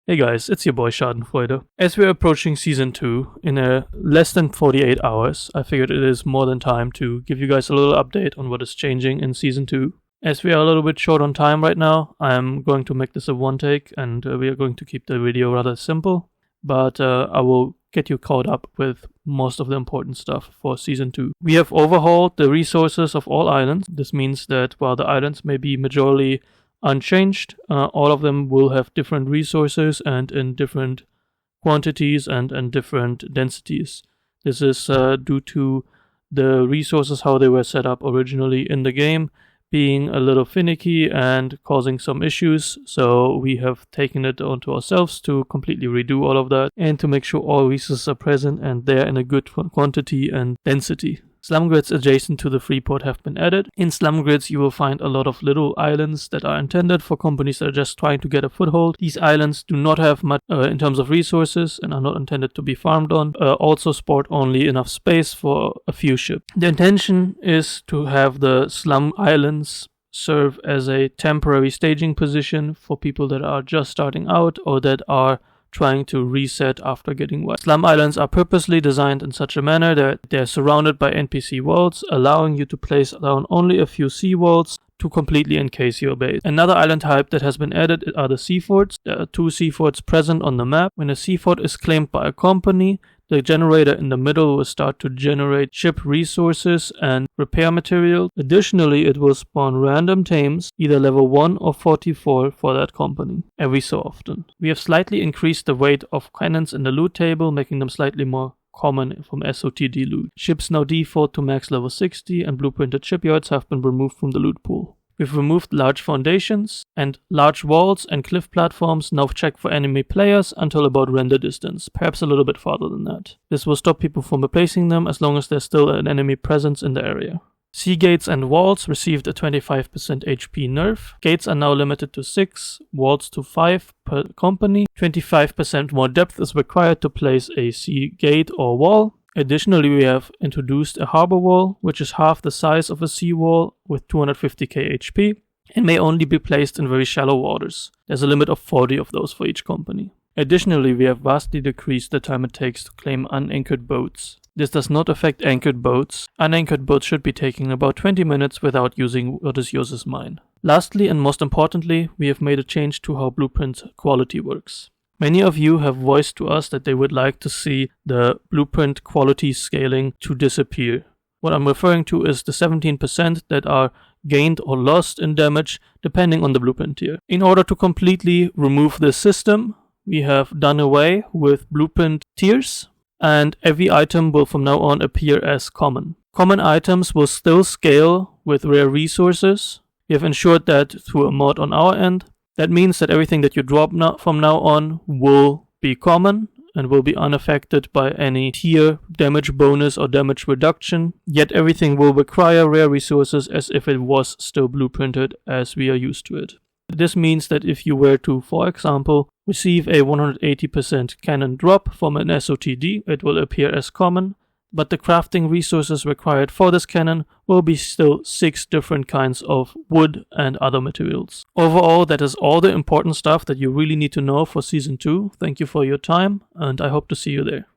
Hey guys, it's your boy Schadenfreude. As we're approaching Season 2 in less than 48 hours, I figured it is more than time to give you guys a little update on what is changing in Season 2. As we are a little bit short on time right now, I'm going to make this a one take and we are going to keep the video rather simple, but I will get you caught up with most of the important stuff for Season 2. We have overhauled the resources of all islands. This means that while the islands may be majorly unchanged, all of them will have different resources and in different quantities and different densities. This is due to the resources, how they were set up originally in the game, being a little finicky and causing some issues. So we have taken it onto ourselves to completely redo all of that and to make sure all resources are present and they're in a good quantity and density. Slum grids adjacent to the Freeport have been added. In slum grids, you will find a lot of little islands that are intended for companies that are just trying to get a foothold. These islands do not have much in terms of resources and are not intended to be farmed on. Also sport only enough space for a few ships. The intention is to have the slum islands serve as a temporary staging position for people that are just starting out or that are trying to reset after getting wet. Slum islands are purposely designed in such a manner that they're surrounded by NPC walls, allowing you to place down only a few sea walls to completely encase your base. Another island type that has been added are the sea forts. There are 2 sea forts present on the map. When a sea fort is claimed by a company, the generator in the middle will start to generate ship resources and repair material. Additionally, it will spawn random tames, either level 1 or 44 for that company, every so often. We have slightly increased the weight of cannons in the loot table, making them slightly more common from SOTD loot. Ships now default to max level 60 and blueprinted shipyards have been removed from the loot pool. We've removed large foundations and large walls and cliff platforms now check for enemy players until about render distance, perhaps a little bit farther than that. This will stop people from replacing them as long as there's still an enemy presence in the area. Sea gates and walls received a 25% HP nerf. Gates are now limited to 6, walls to 5 per company. 25% more depth is required to place a sea gate or wall. Additionally, we have introduced a harbor wall, which is half the size of a sea wall with 250k HP and may only be placed in very shallow waters. There's a limit of 40 of those for each company. Additionally, we have vastly decreased the time it takes to claim unanchored boats. This does not affect anchored boats. Unanchored boats should be taking about 20 minutes without using what is yours is mine. Lastly and most importantly, we have made a change to how blueprint quality works. Many of you have voiced to us that they would like to see the blueprint quality scaling to disappear. What I'm referring to is the 17% that are gained or lost in damage depending on the blueprint tier. In order to completely remove this system, we have done away with blueprint tiers and every item will from now on appear as common. Common items will still scale with rare resources. We have ensured that through a mod on our end. That means that everything that you drop from now on will be common and will be unaffected by any tier damage bonus or damage reduction, yet everything will require rare resources as if it was still blueprinted as we are used to it. This means that if you were to, for example, receive a 180% cannon drop from an SOTD, it will appear as common, but the crafting resources required for this cannon will be still 6 different kinds of wood and other materials. Overall, that is all the important stuff that you really need to know for Season 2. Thank you for your time, and I hope to see you there.